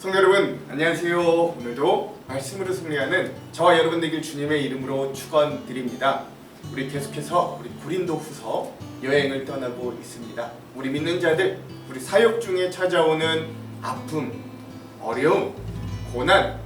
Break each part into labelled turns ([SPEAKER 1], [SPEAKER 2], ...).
[SPEAKER 1] 성도 여러분 안녕하세요. 오늘도 말씀으로 승리하는 저와 여러분 되길 주님의 이름으로 축원드립니다. 우리 계속해서 우리 고린도후서 여행을 떠나고 있습니다. 우리 믿는 자들, 우리 사역 중에 찾아오는 아픔, 어려움, 고난,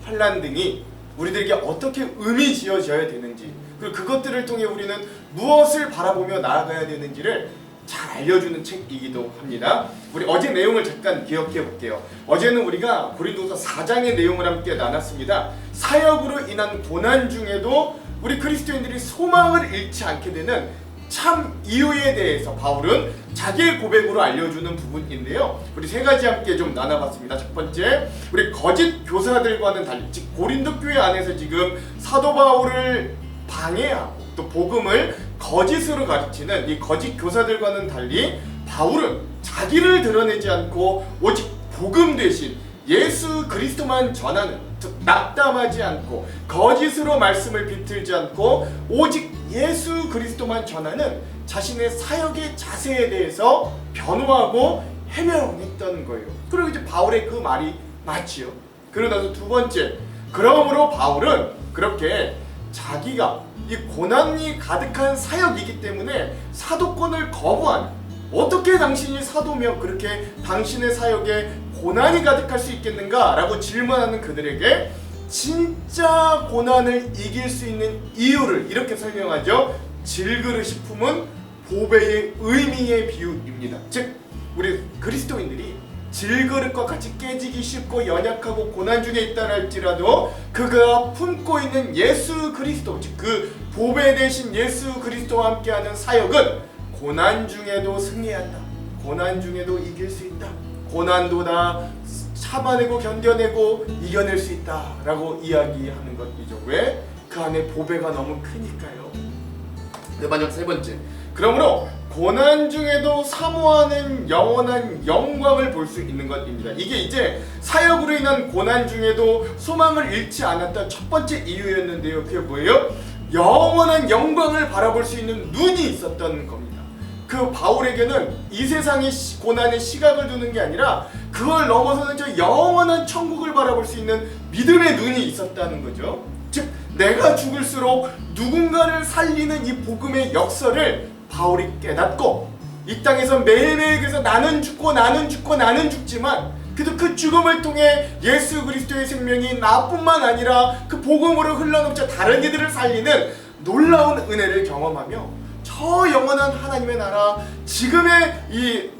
[SPEAKER 1] 환난 등이 우리들에게 어떻게 의미 지어져야 되는지, 그리고 그것들을 통해 우리는 무엇을 바라보며 나아가야 되는지를 잘 알려주는 책이기도 합니다. 우리 어제 내용을 잠깐 기억해 볼게요. 어제는 우리가 고린도서 4장의 내용을 함께 나눴습니다. 사역으로 인한 고난 중에도 우리 그리스도인들이 소망을 잃지 않게 되는 참 이유에 대해서 바울은 자기의 고백으로 알려주는 부분인데요. 우리 세 가지 함께 좀 나눠봤습니다. 첫 번째, 우리 거짓 교사들과는 달리, 즉 고린도 교회 안에서 지금 사도 바울을 방해하고 또 복음을 거짓으로 가르치는 이 거짓 교사들과는 달리 바울은 자기를 드러내지 않고 오직 복음 대신 예수 그리스도만 전하는, 즉 낙담하지 않고 거짓으로 말씀을 비틀지 않고 오직 예수 그리스도만 전하는 자신의 사역의 자세에 대해서 변호하고 해명했던 거예요. 그리고 이제 바울의 그 말이 맞지요. 그러고 나서 두 번째, 그러므로 바울은 그렇게 자기가 이 고난이 가득한 사역이기 때문에 사도권을 거부하는, 어떻게 당신이 사도며 그렇게 당신의 사역에 고난이 가득할 수 있겠는가? 라고 질문하는 그들에게 진짜 고난을 이길 수 있는 이유를 이렇게 설명하죠. 질그릇이 품은 보배의 의미의 비유입니다. 즉 우리 그리스도인들이 질그릇과 같이 깨지기 쉽고 연약하고 고난 중에 있다 할지라도 그가 품고 있는 예수 그리스도, 즉 그 보배 대신 예수 그리스도와 함께하는 사역은 고난 중에도 승리한다, 고난 중에도 이길 수 있다, 고난도 다 참아내고 견뎌내고 이겨낼 수 있다 라고 이야기하는 것이죠. 왜? 그 안에 보배가 너무 크니까요. 마지막 세 번째, 그러므로 고난 중에도 사모하는 영원한 영광을 볼 수 있는 것입니다. 이게 이제 사역으로 인한 고난 중에도 소망을 잃지 않았던 첫 번째 이유였는데요. 그게 뭐예요? 영원한 영광을 바라볼 수 있는 눈이 있었던 겁니다. 그 바울에게는 이 세상의 고난에 시각을 두는 게 아니라 그걸 넘어서는 저 영원한 천국을 바라볼 수 있는 믿음의 눈이 있었다는 거죠. 즉 내가 죽을수록 누군가를 살리는 이 복음의 역설을 바울이 깨닫고 이 땅에서 매일매일 그래서 나는 죽고 나는 죽고 나는 죽지만 그래도 그 죽음을 통해 예수 그리스도의 생명이 나뿐만 아니라 그 복음으로 흘러넘쳐 다른 이들을 살리는 놀라운 은혜를 경험하며 저 영원한 하나님의 나라, 지금의 이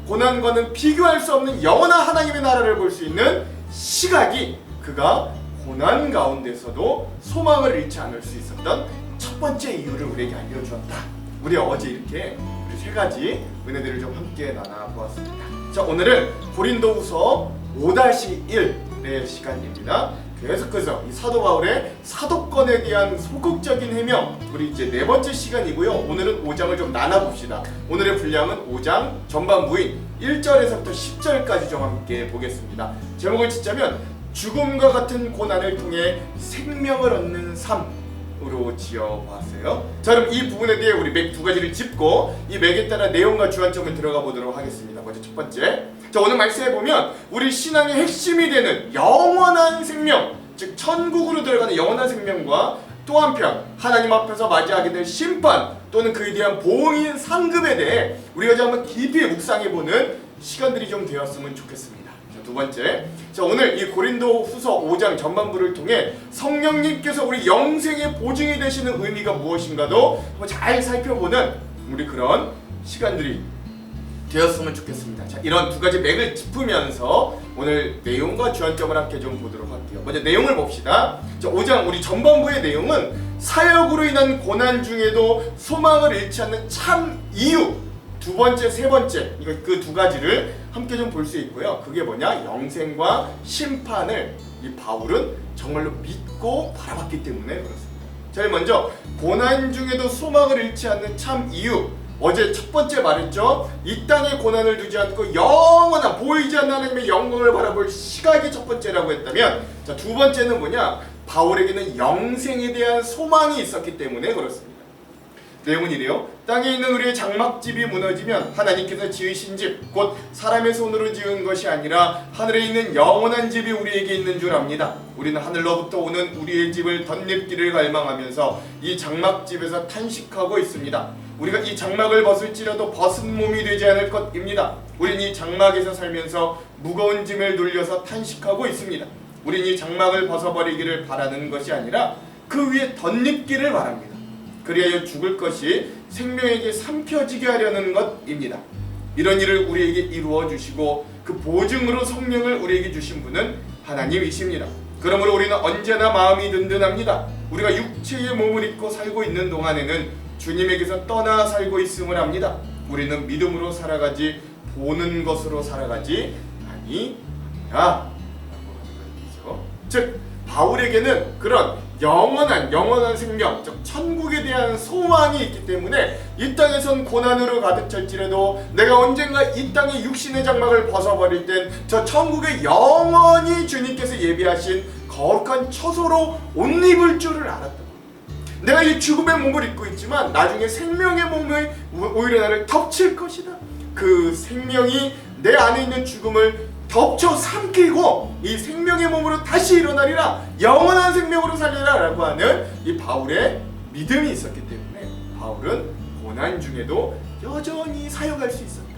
[SPEAKER 1] 고난과는 비교할 수 없는 영원한 하나님의 나라를 볼 수 있는 시각이 그가 고난 가운데서도 소망을 잃지 않을 수 있었던 첫 번째 이유를 우리에게 알려주었다. 우리 어제 이렇게 우리 세 가지 은혜들을 좀 함께 나눠보았습니다. 자, 오늘은 고린도후서 5-1의 시간입니다. 계속해서 이 사도 바울의 사도권에 대한 소극적인 해명, 우리 이제 네 번째 시간이고요. 오늘은 5장을 좀 나눠봅시다. 오늘의 분량은 5장 전반부인 1절에서부터 10절까지 좀 함께 보겠습니다. 제목을 짓자면 죽음과 같은 고난을 통해 생명을 얻는 삶으로 지어봤어요. 자, 그럼 이 부분에 대해 우리 맥 두 가지를 짚고 이 맥에 따라 내용과 주안점을 들어가 보도록 하겠습니다. 먼저 첫 번째, 자, 오늘 말씀해 보면 우리 신앙의 핵심이 되는 영원한 생명, 즉 천국으로 들어가는 영원한 생명과 또 한편 하나님 앞에서 맞이하게 될 심판 또는 그에 대한 보응인 상급에 대해 우리가 좀 한번 깊이 묵상해 보는 시간들이 좀 되었으면 좋겠습니다. 두 번째, 자, 오늘 이 고린도후서 5장 전반부를 통해 성령님께서 우리 영생의 보증이 되시는 의미가 무엇인가도 잘 살펴보는 우리 그런 시간들이 되었으면 좋겠습니다. 자, 이런 두 가지 맥을 짚으면서 오늘 내용과 주안점을 함께 좀 보도록 할게요. 먼저 내용을 봅시다. 자, 5장 우리 전반부의 내용은 사역으로 인한 고난 중에도 소망을 잃지 않는 참 이유, 두 번째, 세 번째, 이거 그 두 가지를 함께 좀 볼 수 있고요. 그게 뭐냐? 영생과 심판을 이 바울은 정말로 믿고 바라봤기 때문에 그렇습니다. 제일 먼저 고난 중에도 소망을 잃지 않는 참 이유. 어제 첫 번째 말했죠. 이 땅의 고난을 두지 않고 영원한 보이지 않는 하나님의 영광을 바라볼 시각이 첫 번째라고 했다면, 자, 두 번째는 뭐냐? 바울에게는 영생에 대한 소망이 있었기 때문에 그렇습니다. 내용은 이래요. 땅에 있는 우리의 장막집이 무너지면 하나님께서 지으신 집, 곧 사람의 손으로 지은 것이 아니라 하늘에 있는 영원한 집이 우리에게 있는 줄 압니다. 우리는 하늘로부터 오는 우리의 집을 덧입기를 갈망하면서 이 장막집에서 탄식하고 있습니다. 우리가 이 장막을 벗을지라도 벗은 몸이 되지 않을 것입니다. 우리는 이 장막에서 살면서 무거운 짐을 눌려서 탄식하고 있습니다. 우리는 이 장막을 벗어버리기를 바라는 것이 아니라 그 위에 덧입기를 바랍니다. 그리하여 죽을 것이 생명에게 삼켜지게 하려는 것입니다. 이런 일을 우리에게 이루어 주시고 그 보증으로 성령을 우리에게 주신 분은 하나님이십니다. 그러므로 우리는 언제나 마음이 든든합니다. 우리가 육체의 몸을 입고 살고 있는 동안에는 주님에게서 떠나 살고 있음을 합니다. 우리는 믿음으로 살아가지 보는 것으로 살아가지 아니합니다. 라고 하는 것이죠. 즉 바울에게는 그런 영원한 생명, 즉 천국에 대한 소망이 있기 때문에 이 땅에선 고난으로 가득 찰지라도 내가 언젠가 이 땅의 육신의 장막을 벗어버릴 땐 저 천국에 영원히 주님께서 예비하신 거룩한 처소로 옷 입을 줄을 알았다. 내가 이 죽음의 몸을 입고 있지만 나중에 생명의 몸을 오히려 나를 덮칠 것이다. 그 생명이 내 안에 있는 죽음을 덮쳐 삼키고 이 생명의 몸으로 다시 일어나리라, 영원한 생명으로 살리라 라고 하는 이 바울의 믿음이 있었기 때문에 바울은 고난 중에도 여전히 사역할 수 있었다.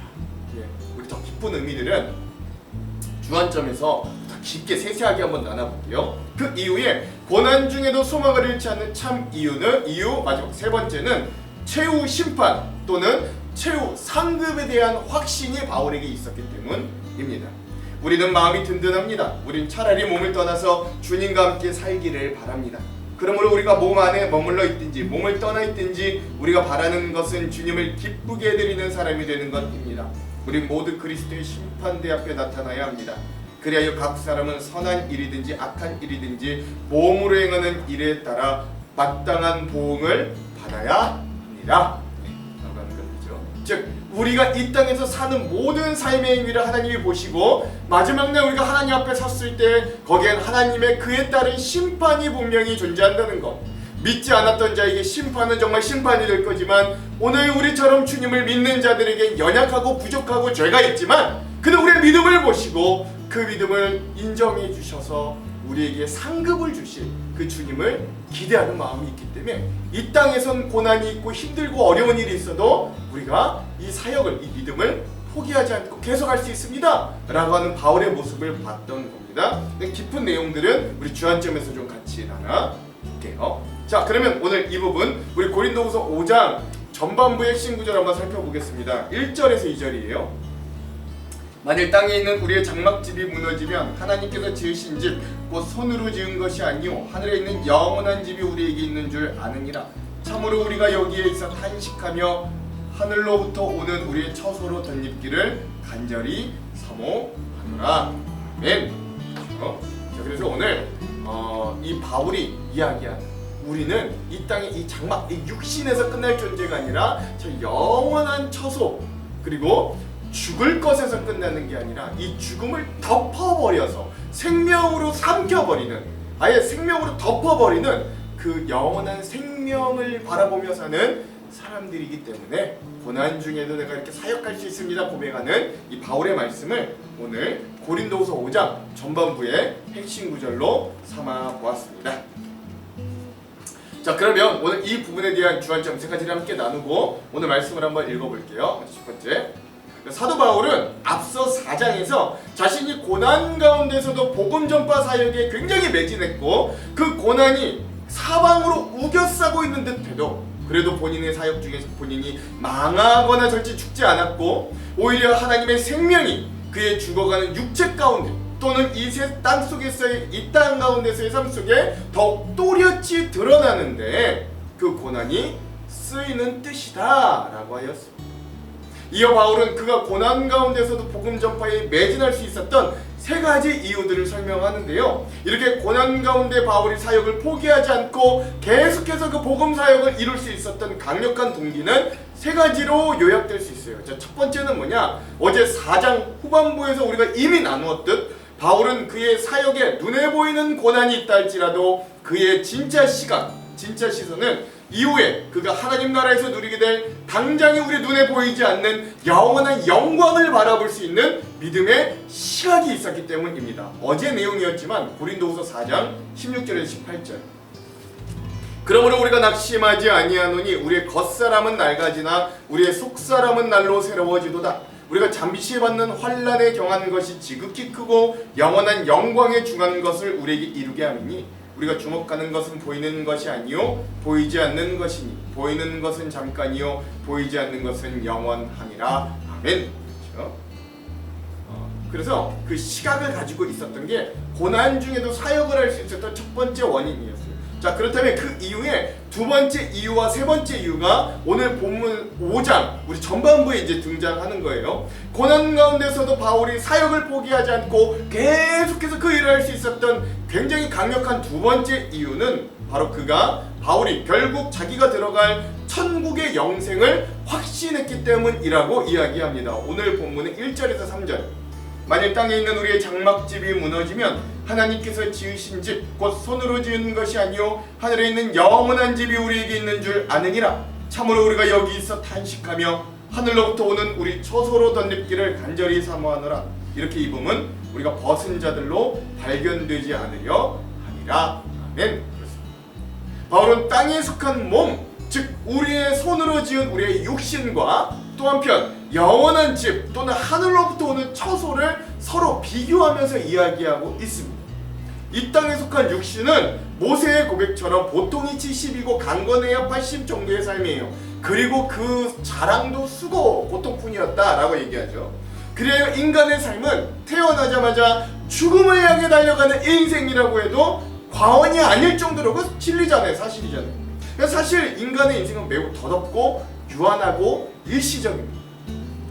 [SPEAKER 1] 우리 더 깊은 의미들은 주안점에서 더 깊게 세세하게 한번 나눠볼게요. 그 이후에 고난 중에도 소망을 잃지 않는 참 이유 마지막 세 번째는 최후 심판 또는 최후 상급에 대한 확신이 바울에게 있었기 때문입니다. 우리는 마음이 든든합니다. 우린 차라리 몸을 떠나서 주님과 함께 살기를 바랍니다. 그러므로 우리가 몸 안에 머물러 있든지 몸을 떠나 있든지 우리가 바라는 것은 주님을 기쁘게 해드리는 사람이 되는 것입니다. 우린 모두 그리스도의 심판대 앞에 나타나야 합니다. 그리하여 각 사람은 선한 일이든지 악한 일이든지 몸으로 행하는 일에 따라 마땅한 보응을 받아야 합니다. 라고 하는 것이죠. 즉 우리가 이 땅에서 사는 모든 삶의 행위를 하나님이 보시고 마지막 날 우리가 하나님 앞에 섰을 때 거기엔 하나님의 그에 따른 심판이 분명히 존재한다는 것. 믿지 않았던 자에게 심판은 정말 심판이 될 거지만 오늘 우리처럼 주님을 믿는 자들에게 연약하고 부족하고 죄가 있지만 그는 우리의 믿음을 보시고 그 믿음을 인정해 주셔서 우리에게 상급을 주실 그 주님을 기대하는 마음이 있기 때문에 이 땅에선 고난이 있고 힘들고 어려운 일이 있어도 우리가 이 사역을, 이 믿음을 포기하지 않고 계속할 수 있습니다 라고 하는 바울의 모습을 봤던 겁니다. 깊은 내용들은 우리 주안점에서 좀 같이 나눠볼게요. 자, 그러면 오늘 이 부분 우리 고린도후서 5장 전반부의 핵심 구절 한번 살펴보겠습니다. 1절에서 2절이에요. 만일 땅에 있는 우리의 장막집이 무너지면 하나님께서 지으신 집, 곧 손으로 지은 것이 아니요 하늘에 있는 영원한 집이 우리에게 있는 줄 아느니라. 참으로 우리가 여기에 있어 탄식하며 하늘로부터 오는 우리의 처소로 덧입기를 간절히 사모하노라. 아멘. 자, 그래서 오늘 이 바울이 이야기한 우리는 이 땅의 이 장막, 이 육신에서 끝날 존재가 아니라 저 영원한 처소, 그리고 죽을 것에서 끝나는 게 아니라 이 죽음을 덮어버려서 생명으로 삼켜버리는, 아예 생명으로 덮어버리는 그 영원한 생명을 바라보며 사는 사람들이기 때문에 고난 중에도 내가 이렇게 사역할 수 있습니다 고백하는 이 바울의 말씀을 오늘 고린도후서 5장 전반부의 핵심 구절로 삼아 보았습니다. 자, 그러면 오늘 이 부분에 대한 주안점 세 가지를 함께 나누고 오늘 말씀을 한번 읽어볼게요. 첫 번째, 사도 바울은 앞서 4장에서 자신이 고난 가운데서도 복음 전파 사역에 굉장히 매진했고 그 고난이 사방으로 우겨싸고 있는 듯해도 그래도 본인의 사역 중에서 본인이 망하거나 절대 죽지 않았고 오히려 하나님의 생명이 그의 죽어가는 육체 가운데 또는 이 땅 속에서의 이 땅 가운데서의 삶 속에 더욱 또렷이 드러나는데 그 고난이 쓰이는 뜻이다 라고 하였습니다. 이어 바울은 그가 고난 가운데서도 복음 전파에 매진할 수 있었던 세 가지 이유들을 설명하는데요. 이렇게 고난 가운데 바울이 사역을 포기하지 않고 계속해서 그 복음 사역을 이룰 수 있었던 강력한 동기는 세 가지로 요약될 수 있어요. 자, 첫 번째는 뭐냐? 어제 4장 후반부에서 우리가 이미 나누었듯 바울은 그의 사역에 눈에 보이는 고난이 있다 할지라도 그의 진짜 시각, 진짜 시선은 이후에 그가 하나님 나라에서 누리게 될 당장에 우리 눈에 보이지 않는 영원한 영광을 바라볼 수 있는 믿음의 시각이 있었기 때문입니다. 어제 내용이었지만 고린도후서 4장 16절에서 18절. 그러므로 우리가 낙심하지 아니하노니 우리의 겉사람은 낡아지나 우리의 속사람은 날로 새로워지도다. 우리가 잠시 받는 환난에 경한 것이 지극히 크고 영원한 영광에 중한 것을 우리에게 이루게 함이니 우리가 주목하는 것은 보이는 것이 아니요 보이지 않는 것이니 보이는 것은 잠깐이요 보이지 않는 것은 영원함이라. 아멘. 그렇죠? 그래서 그 시각을 가지고 있었던 게 고난 중에도 사역을 할 수 있었던 첫 번째 원인이었어요. 자, 그렇다면 그 이후에 두 번째 이유와 세 번째 이유가 오늘 본문 5장 우리 전반부에 이제 등장하는 거예요. 고난 가운데서도 바울이 사역을 포기하지 않고 계속해서 그 일을 할 수 있었던 굉장히 강력한 두 번째 이유는 바로 바울이 결국 자기가 들어갈 천국의 영생을 확신했기 때문이라고 이야기합니다. 오늘 본문은 1절에서 3절. 만일 땅에 있는 우리의 장막집이 무너지면 하나님께서 지으신 집 곧 손으로 지은 것이 아니요 하늘에 있는 영원한 집이 우리에게 있는 줄 아느니라. 참으로 우리가 여기 있어 탄식하며 하늘로부터 오는 우리 처소로 덧립기를 간절히 사모하노라. 이렇게 입음은 우리가 벗은 자들로 발견되지 않으려 함이라. 아멘. 바울은 땅에 속한 몸, 즉 우리의 손으로 지은 우리의 육신과 또 한편 영원한 집 또는 하늘로부터 오는 처소를 서로 비교하면서 이야기하고 있습니다. 이 땅에 속한 육신은 모세의 고백처럼 보통이 70이고 강건해야 80 정도의 삶이에요. 그리고 그 자랑도 수고 고통뿐이었다라고 얘기하죠. 그래야 인간의 삶은 태어나자마자 죽음을 향해 달려가는 인생이라고 해도 과언이 아닐 정도로 그 진리잖아요. 사실이잖아요. 사실 인간의 인생은 매우 더럽고 유한하고 일시적입니다.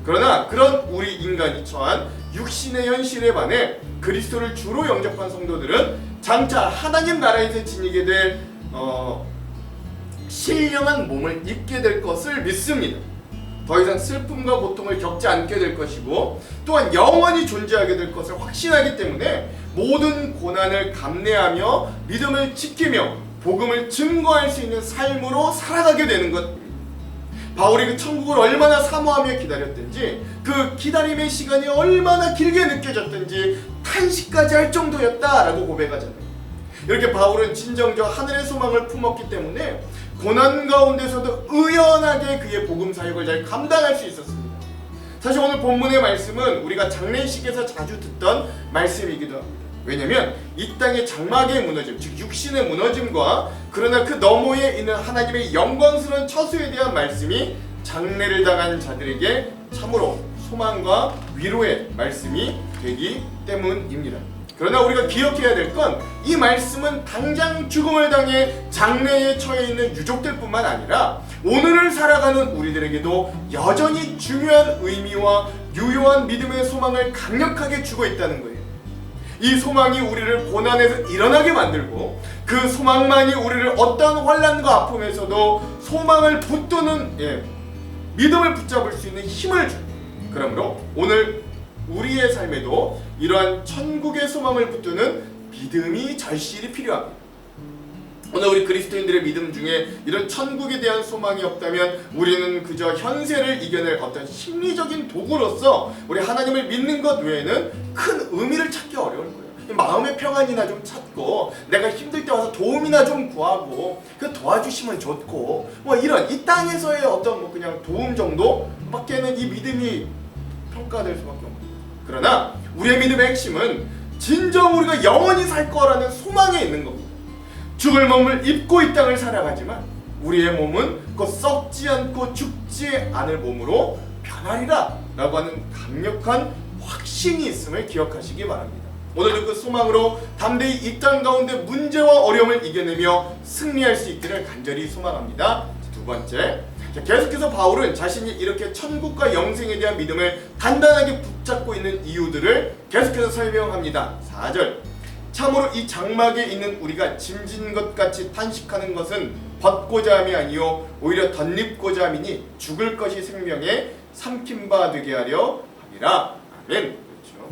[SPEAKER 1] 그러나 그런 우리 인간이 처한 육신의 현실에 반해 그리스도를 주로 영접한 성도들은 장차 하나님 나라에서 지니게 될 신령한 몸을 입게 될 것을 믿습니다. 더 이상 슬픔과 고통을 겪지 않게 될 것이고 또한 영원히 존재하게 될 것을 확신하기 때문에 모든 고난을 감내하며 믿음을 지키며 복음을 증거할 수 있는 삶으로 살아가게 되는 것. 바울이 그 천국을 얼마나 사모하며 기다렸든지 그 기다림의 시간이 얼마나 길게 느껴졌든지 탄식까지 할 정도였다라고 고백하잖아요. 이렇게 바울은 진정저 하늘의 소망을 품었기 때문에 고난 가운데서도 의연하게 그의 복음 사역을 잘 감당할 수 있었습니다. 사실 오늘 본문의 말씀은 우리가 장례식에서 자주 듣던 말씀이기도 합니다. 왜냐하면 이 땅의 장막의 무너짐, 즉 육신의 무너짐과 그러나 그 너머에 있는 하나님의 영광스러운 처소에 대한 말씀이 장례를 당한 자들에게 참으로 소망과 위로의 말씀이 되기 때문입니다. 그러나 우리가 기억해야 될 건 이 말씀은 당장 죽음을 당해 장래에 처해 있는 유족들 뿐만 아니라 오늘을 살아가는 우리들에게도 여전히 중요한 의미와 유효한 믿음의 소망을 강력하게 주고 있다는 거예요. 이 소망이 우리를 고난에서 일어나게 만들고 그 소망만이 우리를 어떤 환난과 아픔에서도 소망을 붙드는 믿음을 붙잡을 수 있는 힘을 줍니다. 그러므로 오늘 우리의 삶에도 이러한 천국의 소망을 붙드는 믿음이 절실히 필요합니다. 오늘 우리 그리스도인들의 믿음 중에 이런 천국에 대한 소망이 없다면 우리는 그저 현세를 이겨낼 어떤 심리적인 도구로서 우리 하나님을 믿는 것 외에는 큰 의미를 찾기 어려울 거예요. 마음의 평안이나 좀 찾고 내가 힘들 때 와서 도움이나 좀 구하고 그 도와주시면 좋고 뭐 이런 이 땅에서의 어떤 뭐 그냥 도움 정도밖에는 이 믿음이 평가될 수밖에 없습니다. 그러나 우리의 믿음의 핵심은 진정 우리가 영원히 살 거라는 소망에 있는 겁니다. 죽을 몸을 입고 이 땅을 살아가지만 우리의 몸은 곧 썩지 않고 죽지 않을 몸으로 변하리라 라고 하는 강력한 확신이 있음을 기억하시기 바랍니다. 오늘도 그 소망으로 담대히 이 땅 가운데 문제와 어려움을 이겨내며 승리할 수 있기를 간절히 소망합니다. 두 번째, 계속해서 바울은 자신이 이렇게 천국과 영생에 대한 믿음을 단단하게 붙잡고 있는 이유들을 계속해서 설명합니다. 4절, 참으로 이 장막에 있는 우리가 짐진 것 같이 탄식하는 것은 벗고자 함이 아니요 오히려 덧입고자 함이니 죽을 것이 생명에 삼킨 바 되게 하려 함이라. 아멘. 그렇죠.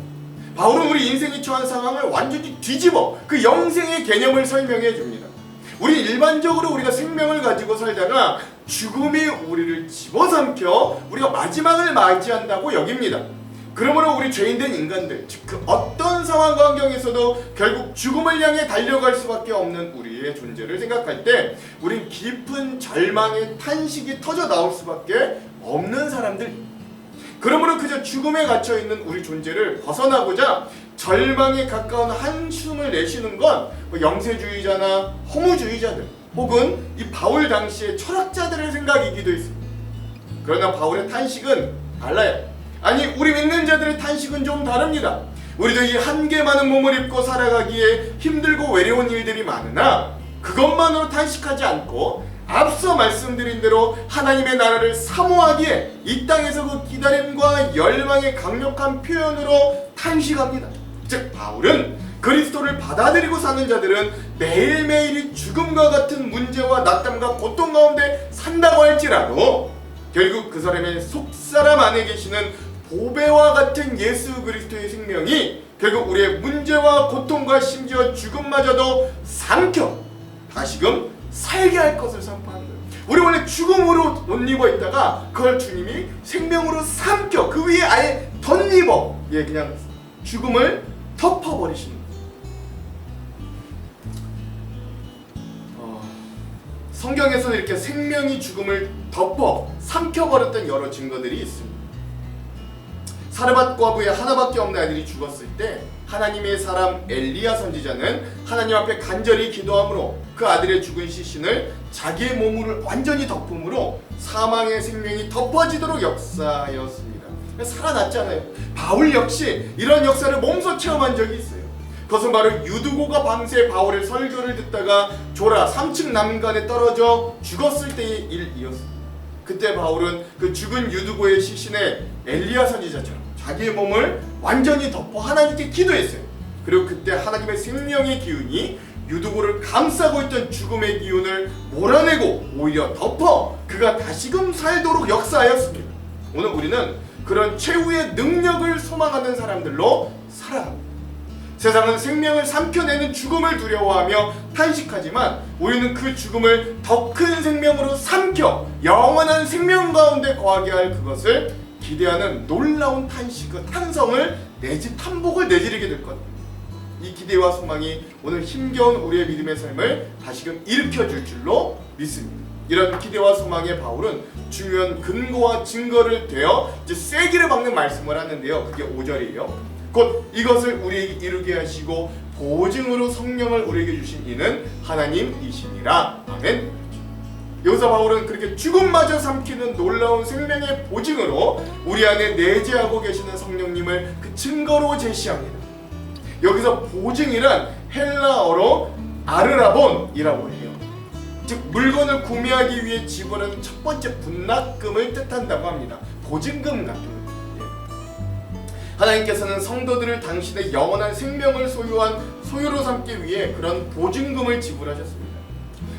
[SPEAKER 1] 바울은 우리 인생이 처한 상황을 완전히 뒤집어 그 영생의 개념을 설명해 줍니다. 우리 일반적으로 우리가 생명을 가지고 살다가 죽음이 우리를 집어삼켜 우리가 마지막을 맞이한다고 여깁니다. 그러므로 우리 죄인된 인간들, 즉 그 어떤 상황과 환경에서도 결국 죽음을 향해 달려갈 수밖에 없는 우리의 존재를 생각할 때 우린 깊은 절망의 탄식이 터져 나올 수밖에 없는 사람들. 그러므로 그저 죽음에 갇혀있는 우리 존재를 벗어나고자 절망에 가까운 한숨을 내쉬는 건 영세주의자나 허무주의자들 혹은 이 바울 당시의 철학자들의 생각이기도 했습니다. 그러나 바울의 탄식은 달라요. 아니, 우리 믿는 자들의 탄식은 좀 다릅니다. 우리도 이 한계 많은 몸을 입고 살아가기에 힘들고 외로운 일들이 많으나 그것만으로 탄식하지 않고 앞서 말씀드린 대로 하나님의 나라를 사모하기에 이 땅에서 그 기다림과 열망의 강력한 표현으로 탄식합니다. 즉 바울은 그리스도를 받아들이고 사는 자들은 매일매일이 죽음과 같은 문제와 낙담과 고통 가운데 산다고 할지라도 결국 그 사람의 속사람 안에 계시는 보배와 같은 예수 그리스도의 생명이 결국 우리의 문제와 고통과 심지어 죽음마저도 삼켜 다시금 살게 할 것을 선포하는 거예요. 우리 원래 죽음으로 옷 입어 있다가 그걸 주님이 생명으로 삼켜 그 위에 아예 덧입어 그냥 죽음을 덮어버리시는 거예요. 성경에서는 이렇게 생명이 죽음을 덮어 삼켜버렸던 여러 증거들이 있습니다. 사르밧 과부의 하나밖에 없는 아들이 죽었을 때 하나님의 사람 엘리야 선지자는 하나님 앞에 간절히 기도함으로 그 아들의 죽은 시신을 자기의 몸을 완전히 덮음으로 사망의 생명이 덮어지도록 역사하였습니다. 살아났잖아요. 바울 역시 이런 역사를 몸소 체험한 적이 있어요. 그것은 바로 유두고가 밤새 바울의 설교를 듣다가 조라 3층 난간에 떨어져 죽었을 때의 일이었습니다. 그때 바울은 그 죽은 유두고의 시신에 엘리야 선지자처럼 자기의 몸을 완전히 덮어 하나님께 기도했어요. 그리고 그때 하나님의 생명의 기운이 유두고를 감싸고 있던 죽음의 기운을 몰아내고 오히려 덮어 그가 다시금 살도록 역사하였습니다. 오늘 우리는 그런 최후의 능력을 소망하는 사람들로 살아갑니다. 세상은 생명을 삼켜내는 죽음을 두려워하며 탄식하지만 우리는 그 죽음을 더 큰 생명으로 삼켜 영원한 생명 가운데 거하게 할 그것을 기대하는 놀라운 탄식과 탄성을 탄복을 내지르게 될 것. 이 기대와 소망이 오늘 힘겨운 우리의 믿음의 삶을 다시금 일으켜줄 줄로 믿습니다. 이런 기대와 소망에 바울은 중요한 근거와 증거를 대어 이제 쐐기를 박는 말씀을 하는데요. 그게 5절이에요. 곧 이것을 우리에게 이루게 하시고 보증으로 성령을 우리에게 주신 이는 하나님이시니라. 아멘. 여기서 바울은 그렇게 죽음마저 삼키는 놀라운 생명의 보증으로 우리 안에 내재하고 계시는 성령님을 그 증거로 제시합니다. 여기서 보증이란 헬라어로 아르라본이라고 해요. 즉 물건을 구매하기 위해 지불하는 첫 번째 분납금을 뜻한다고 합니다. 보증금 같은 거. 하나님께서는 성도들을 당신의 영원한 생명을 소유로 삼기 위해 그런 보증금을 지불하셨습니다.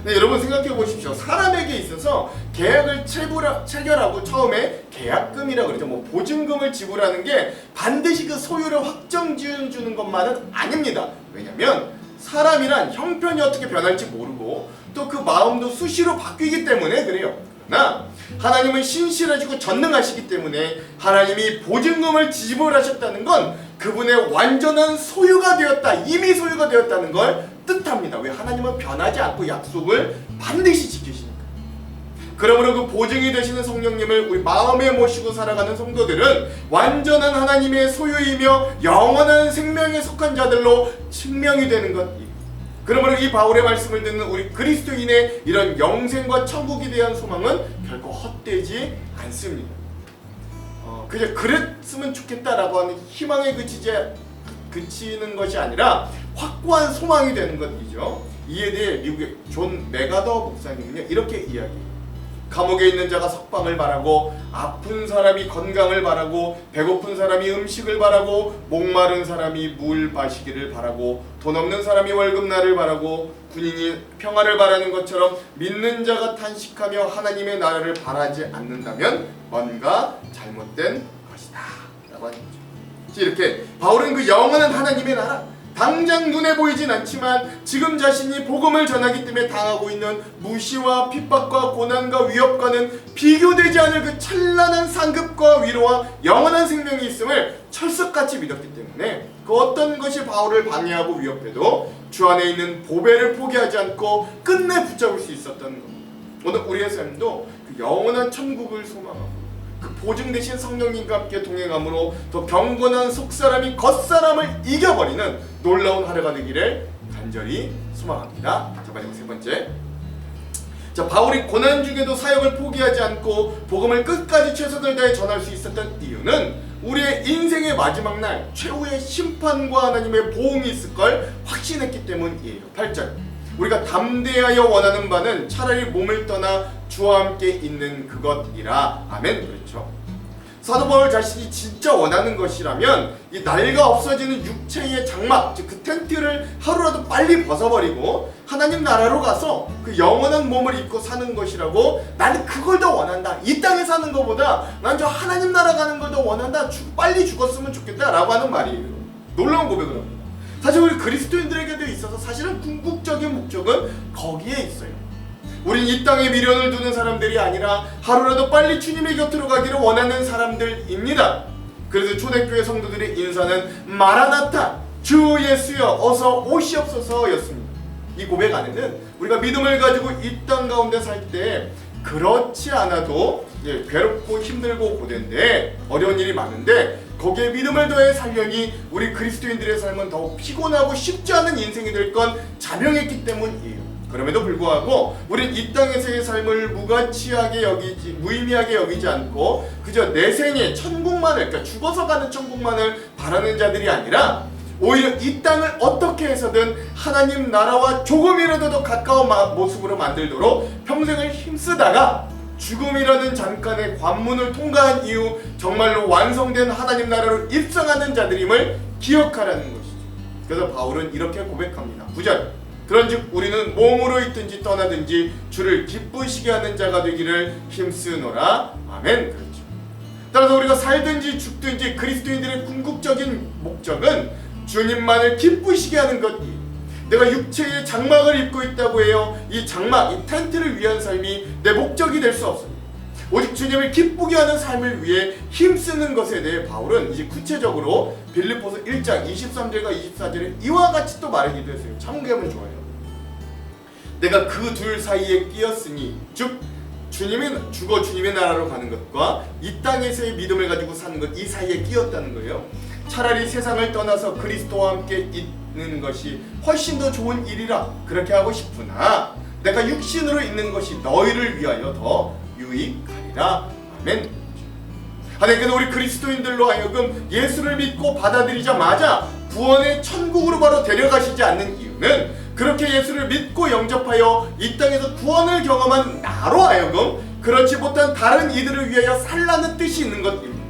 [SPEAKER 1] 네, 여러분 생각해 보십시오. 사람에게 있어서 계약을 체결하고 처음에 계약금이라고 그러죠. 보증금을 지불하는 게 반드시 그 소유를 확정 지어주는 것만은 아닙니다. 왜냐면 사람이란 형편이 어떻게 변할지 모르고 또 그 마음도 수시로 바뀌기 때문에 그래요. 그러나 하나님은 신실하시고 전능하시기 때문에 하나님이 보증금을 지불하셨다는 건 그분의 완전한 소유가 되었다, 이미 소유가 되었다는 걸 뜻합니다. 왜? 하나님은 변하지 않고 약속을 반드시 지키시니까. 그러므로 그 보증이 되시는 성령님을 우리 마음에 모시고 살아가는 성도들은 완전한 하나님의 소유이며 영원한 생명에 속한 자들로 증명이 되는 것. 그러므로 이 바울의 말씀을 듣는 우리 그리스도인의 이런 영생과 천국에 대한 소망은 결코 헛되지 않습니다. 그냥 그랬으면 좋겠다라고 하는 희망에 그치는 것이 아니라 확고한 소망이 되는 것이죠. 이에 대해 미국의 존 메가더 목사님은요 이렇게 이야기해요. 감옥에 있는 자가 석방을 바라고, 아픈 사람이 건강을 바라고, 배고픈 사람이 음식을 바라고, 목마른 사람이 물 마시기를 바라고, 돈 없는 사람이 월급날을 바라고, 군인이 평화를 바라는 것처럼 믿는 자가 탄식하며 하나님의 나라를 바라지 않는다면 뭔가 잘못된 것이다 라고 하는 거죠. 이렇게 바울은 그 영원한 하나님의 나라, 당장 눈에 보이진 않지만 지금 자신이 복음을 전하기 때문에 당하고 있는 무시와 핍박과 고난과 위협과는 비교되지 않을 그 찬란한 상급과 위로와 영원한 생명이 있음을 철석같이 믿었기 때문에 그 어떤 것이 바울을 방해하고 위협해도 주 안에 있는 보배를 포기하지 않고 끝내 붙잡을 수 있었던 겁니다. 오늘 우리의 삶도 그 영원한 천국을 소망하고 그 보증 되신 성령님과 함께 동행함으로 더 경건한 속사람이 겉사람을 이겨버리는 놀라운 하루가 되기를 간절히 소망합니다. 자, 마지막 세 번째. 자, 바울이 고난 중에도 사역을 포기하지 않고 복음을 끝까지 최선을 다해 전할 수 있었던 이유는 우리의 인생의 마지막 날 최후의 심판과 하나님의 보응이 있을 걸 확신했기 때문이에요. 8절. 우리가 담대하여 원하는 바는 차라리 몸을 떠나 주와 함께 있는 그것이라. 아멘. 그렇죠. 사도 바울 자신이 진짜 원하는 것이라면 이 날가 없어지는 육체의 장막, 즉 그 텐트를 하루라도 빨리 벗어버리고 하나님 나라로 가서 그 영원한 몸을 입고 사는 것이라고. 나는 그걸 더 원한다. 이 땅에 사는 것보다 난 저 하나님 나라 가는 걸 더 원한다. 빨리 죽었으면 좋겠다 라고 하는 말이에요. 놀라운 고백을 합니다. 사실 우리 그리스도인들에게도 있어서 사실은 궁극적인 목적은 거기에 있어요. 우린 이 땅에 미련을 두는 사람들이 아니라 하루라도 빨리 주님의 곁으로 가기를 원하는 사람들입니다. 그래서 초대교회 성도들의 인사는 마라나타, 주 예수여 어서 오시옵소서였습니다. 이 고백 안에는 우리가 믿음을 가지고 이 땅 가운데 살 때 그렇지 않아도 괴롭고 힘들고 고된데 어려운 일이 많은데 거기에 믿음을 더해 살려니 우리 그리스도인들의 삶은 더욱 피곤하고 쉽지 않은 인생이 될 건 자명했기 때문이에요. 그럼에도 불구하고 우린 이 땅에서의 삶을 무의미하게 여기지 않고 그저 내 생에 천국만을, 그러니까 죽어서 가는 천국만을 바라는 자들이 아니라 오히려 이 땅을 어떻게 해서든 하나님 나라와 조금이라도 더 가까운 모습으로 만들도록 평생을 힘쓰다가 죽음이라는 잠깐의 관문을 통과한 이후 정말로 완성된 하나님 나라로 입성하는 자들임을 기억하라는 것이죠. 그래서 바울은 이렇게 고백합니다. 9절. 그런즉 우리는 몸으로 있든지 떠나든지 주를 기쁘시게 하는 자가 되기를 힘쓰노라. 아멘. 그렇죠. 따라서 우리가 살든지 죽든지 그리스도인들의 궁극적인 목적은 주님만을 기쁘시게 하는 것이에요. 내가 육체의 장막을 입고 있다고 해요. 이 장막, 이 텐트를 위한 삶이 내 목적이 될 수 없습니다. 오직 주님을 기쁘게 하는 삶을 위해 힘쓰는 것에 대해 바울은 이제 구체적으로 빌립보서 1장 23절과 24절에 이와 같이 또 말하기도 했어요. 참고하면 좋아요. 내가 그 둘 사이에 끼었으니, 즉 죽어 주님의 나라로 가는 것과 이 땅에서의 믿음을 가지고 사는 것, 이 사이에 끼었다는 거예요. 차라리 세상을 떠나서 그리스도와 함께 있는 것이 훨씬 더 좋은 일이라 그렇게 하고 싶으나 내가 육신으로 있는 것이 너희를 위하여 더 유익하리라. 아멘. 그래서 우리 그리스도인들로 하여금 예수를 믿고 받아들이자마자 구원의 천국으로 바로 데려가시지 않는 이유는 그렇게 예수를 믿고 영접하여 이 땅에서 구원을 경험한 나로 하여금 그렇지 못한 다른 이들을 위하여 살라는 뜻이 있는 것입니다.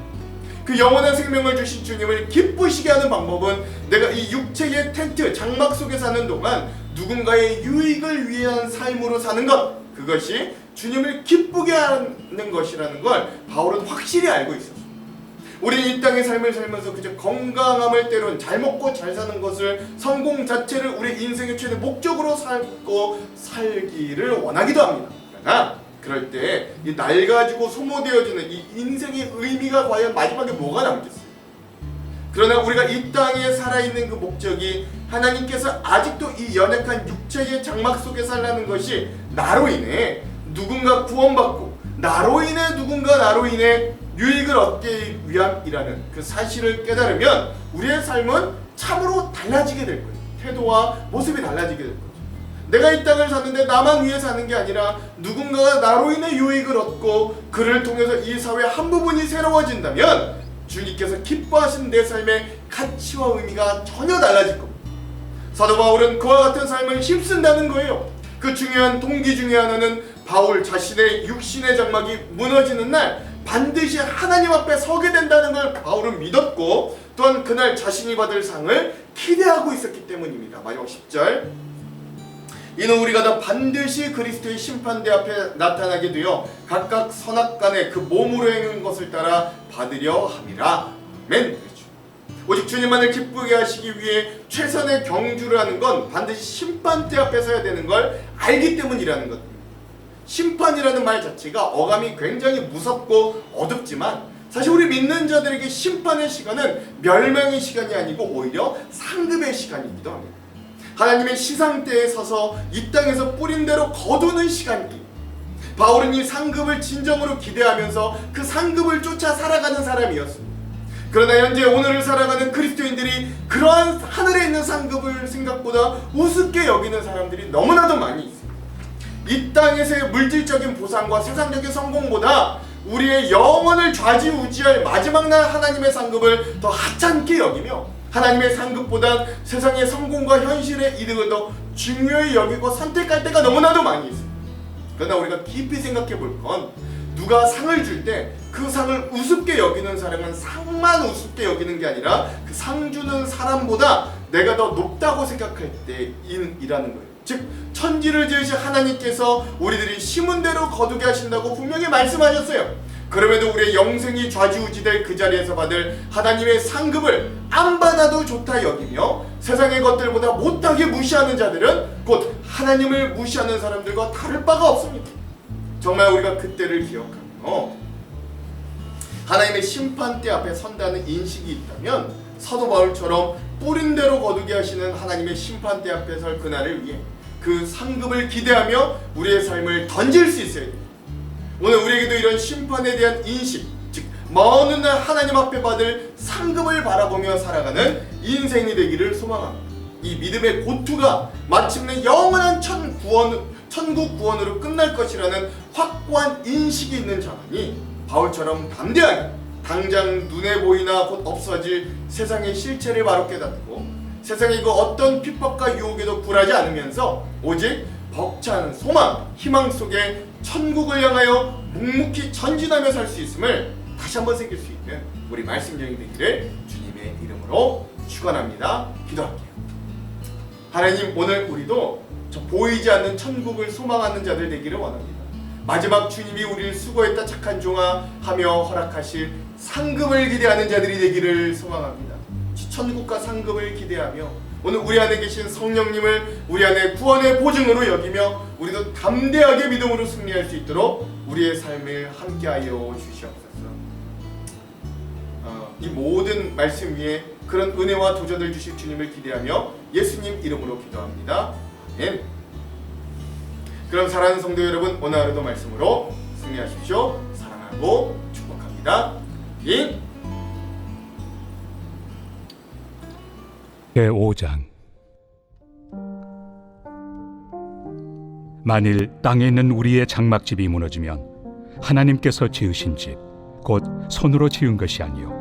[SPEAKER 1] 그 영원한 생명을 주신 주님을 기쁘시게 하는 방법은 내가 이 육체의 텐트, 장막 속에 사는 동안 누군가의 유익을 위한 삶으로 사는 것, 그것이 주님을 기쁘게 하는 것이라는 걸 바울은 확실히 알고 있었어요. 우리는 이 땅의 삶을 살면서 그저 건강함을 때론 잘 먹고 잘 사는 것을, 성공 자체를 우리 인생의 최대 목적으로 삼고 살기를 원하기도 합니다. 그러나 그럴 때 이 낡아지고 소모되어지는 이 인생의 의미가 과연 마지막에 뭐가 남겠어요? 그러나 우리가 이 땅에 살아있는 그 목적이 하나님께서 아직도 이 연약한 육체의 장막 속에 살라는 것이 나로 인해 누군가 구원받고 나로 인해 유익을 얻기 위함이라는 그 사실을 깨달으면 우리의 삶은 참으로 달라지게 될 거예요. 태도와 모습이 달라지게 될 거예요. 내가 이 땅을 사는데 나만 위해 사는 게 아니라 누군가가 나로 인해 유익을 얻고 그를 통해서 이 사회의 한 부분이 새로워진다면 주님께서 기뻐하신 내 삶의 가치와 의미가 전혀 달라질 겁니다. 사도 바울은 그와 같은 삶을 힘쓴다는 거예요. 그 중요한 동기 중에 하나는 바울 자신의 육신의 장막이 무너지는 날 반드시 하나님 앞에 서게 된다는 걸 바울은 믿었고 또한 그날 자신이 받을 상을 기대하고 있었기 때문입니다. 마지막 10절. 이는 우리가 다 반드시 그리스도의 심판대 앞에 나타나게 되어 각각 선악간에 그 몸으로 행한 것을 따라 받으려 함이라. 아멘. 그렇죠. 오직 주님만을 기쁘게 하시기 위해 최선의 경주를 하는 건 반드시 심판대 앞에 서야 되는 걸 알기 때문이라는 것. 심판이라는 말 자체가 어감이 굉장히 무섭고 어둡지만 사실 우리 믿는 자들에게 심판의 시간은 멸망의 시간이 아니고 오히려 상급의 시간이기도 합니다. 하나님의 시상대에 서서 이 땅에서 뿌린 대로 거두는 시간이, 바울은 이 상급을 진정으로 기대하면서 그 상급을 쫓아 살아가는 사람이었습니다. 그러나 현재 오늘을 살아가는 그리스도인들이 그러한 하늘에 있는 상급을 생각보다 우습게 여기는 사람들이 너무나도 많이 있습니다. 이 땅에서의 물질적인 보상과 세상적인 성공보다 우리의 영혼을 좌지우지할 마지막 날 하나님의 상급을 더 하찮게 여기며 하나님의 상급보단 세상의 성공과 현실의 이득을 더 중요히 여기고 선택할 때가 너무나도 많이 있습니다. 그러나 우리가 깊이 생각해 볼 건, 누가 상을 줄 때 그 상을 우습게 여기는 사람은 상만 우습게 여기는 게 아니라 그 상 주는 사람보다 내가 더 높다고 생각할 때이라는 거예요. 즉 천지를 지으신 하나님께서 우리들이 심은 대로 거두게 하신다고 분명히 말씀하셨어요. 그럼에도 우리의 영생이 좌지우지될 그 자리에서 받을 하나님의 상급을 안 받아도 좋다 여기며 세상의 것들보다 못하게 무시하는 자들은 곧 하나님을 무시하는 사람들과 다를 바가 없습니다. 정말 우리가 그때를 기억하며 하나님의 심판대 앞에 선다는 인식이 있다면 사도 바울처럼 뿌린 대로 거두게 하시는 하나님의 심판대 앞에 설 그날을 위해 그 상급을 기대하며 우리의 삶을 던질 수 있어야 됩니다. 오늘 우리에게도 이런 심판에 대한 인식, 즉 먼 훗날 하나님 앞에 받을 상급을 바라보며 살아가는 인생이 되기를 소망합니다. 이 믿음의 고투가 마침내 영원한 천국 구원으로 끝날 것이라는 확고한 인식이 있는 자만이 바울처럼 담대하게 당장 눈에 보이나 곧 없어질 세상의 실체를 바로 깨닫고 세상의 그 어떤 핍박과 유혹에도 굴하지 않으면서 오직 벅찬 소망, 희망 속에 천국을 향하여 묵묵히 전진하며 살 수 있음을 다시 한번 새길 수 있는 우리 말씀정이 되기를 주님의 이름으로 축원합니다. 기도할게요. 하나님, 오늘 우리도 저 보이지 않는 천국을 소망하는 자들 되기를 원합니다. 마지막 주님이 우리를 수고했다 착한 종아 하며 허락하실 상급을 기대하는 자들이 되기를 소망합니다. 천국과 상급을 기대하며 오늘 우리 안에 계신 성령님을 우리 안에 구원의 보증으로 여기며 우리도 담대하게 믿음으로 승리할 수 있도록 우리의 삶을 함께하여 주시옵소서. 이 모든 말씀 위에 그런 은혜와 도전을 주실 주님을 기대하며 예수님 이름으로 기도합니다. 아멘. 그럼 사랑하는 성도 여러분, 오늘 하루도 말씀으로 승리하십시오. 사랑하고 축복합니다.
[SPEAKER 2] 제5장. 만일 땅에 있는 우리의 장막집이 무너지면 하나님께서 지으신 집, 곧 손으로 지은 것이 아니요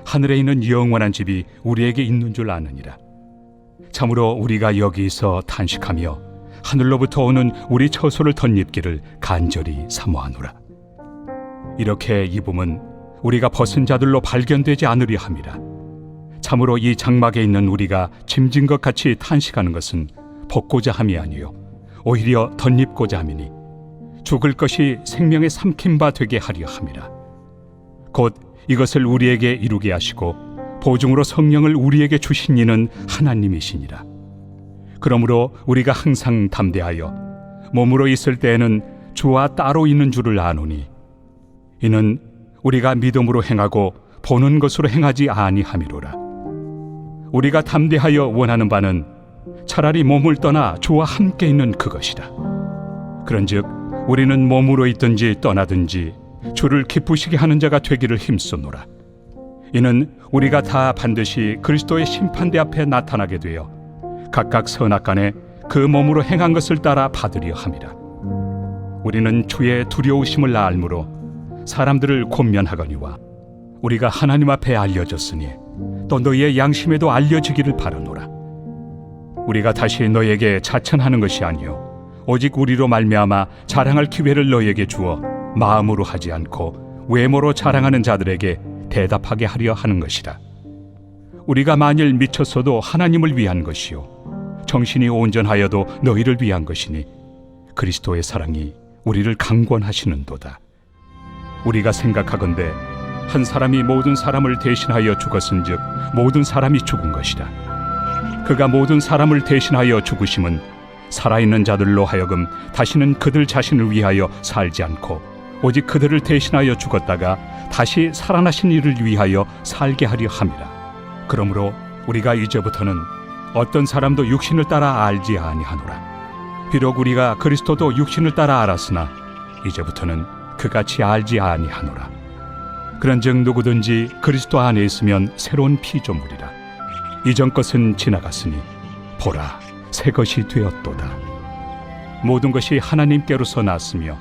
[SPEAKER 2] 하늘에 있는 영원한 집이 우리에게 있는 줄 아느니라. 참으로 우리가 여기서 탄식하며 하늘로부터 오는 우리 처소를 덧입기를 간절히 사모하노라. 이렇게 입음은 우리가 벗은 자들로 발견되지 않으려 함이라. 참으로 이 장막에 있는 우리가 짐진 것 같이 탄식하는 것은 벗고자 함이 아니요 오히려 덧입고자 함이니 죽을 것이 생명의 삼킨 바 되게 하려 함이라. 곧 이것을 우리에게 이루게 하시고 보증으로 성령을 우리에게 주신 이는 하나님이시니라. 그러므로 우리가 항상 담대하여 몸으로 있을 때에는 주와 따로 있는 줄을 아노니 이는 우리가 믿음으로 행하고 보는 것으로 행하지 아니함이로라. 우리가 담대하여 원하는 바는 차라리 몸을 떠나 주와 함께 있는 그것이라. 그런즉 우리는 몸으로 있든지 떠나든지 주를 기쁘시게 하는 자가 되기를 힘쓰노라. 이는 우리가 다 반드시 그리스도의 심판대 앞에 나타나게 되어 각각 선악간에 그 몸으로 행한 것을 따라 받으려 함이라. 우리는 주의 두려우심을 알므로 사람들을 권면하거니와 우리가 하나님 앞에 알려졌으니 또 너희의 양심에도 알려지기를 바라노라. 우리가 다시 너희에게 자천하는 것이 아니요 오직 우리로 말미암아 자랑할 기회를 너희에게 주어 마음으로 하지 않고 외모로 자랑하는 자들에게 대답하게 하려 하는 것이라. 우리가 만일 미쳤어도 하나님을 위한 것이요 정신이 온전하여도 너희를 위한 것이니 그리스도의 사랑이 우리를 강권하시는도다. 우리가 생각하건대 한 사람이 모든 사람을 대신하여 죽었은즉 모든 사람이 죽은 것이라. 그가 모든 사람을 대신하여 죽으심은 살아있는 자들로 하여금 다시는 그들 자신을 위하여 살지 않고 오직 그들을 대신하여 죽었다가 다시 살아나신 이를 위하여 살게 하려 함이라. 그러므로 우리가 이제부터는 어떤 사람도 육신을 따라 알지 아니하노라. 비록 우리가 그리스도도 육신을 따라 알았으나 이제부터는 그같이 알지 아니하노라. 그런즉 누구든지 그리스도 안에 있으면 새로운 피조물이라. 이전 것은 지나갔으니 보라 새 것이 되었도다. 모든 것이 하나님께로서 났으며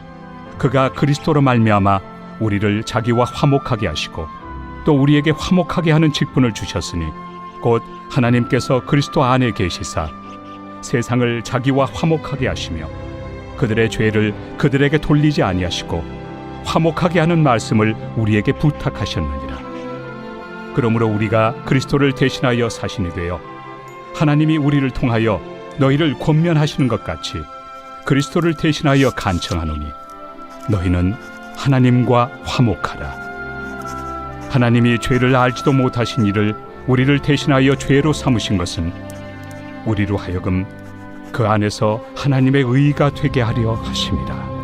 [SPEAKER 2] 그가 그리스도로 말미암아 우리를 자기와 화목하게 하시고 또 우리에게 화목하게 하는 직분을 주셨으니 곧 하나님께서 그리스도 안에 계시사 세상을 자기와 화목하게 하시며 그들의 죄를 그들에게 돌리지 아니하시고 화목하게 하는 말씀을 우리에게 부탁하셨느니라. 그러므로 우리가 그리스도를 대신하여 사신이 되어 하나님이 우리를 통하여 너희를 권면하시는 것 같이 그리스도를 대신하여 간청하노니 너희는 하나님과 화목하라. 하나님이 죄를 알지도 못하신 이를 우리를 대신하여 죄로 삼으신 것은 우리로 하여금 그 안에서 하나님의 의가 되게 하려 하심이라.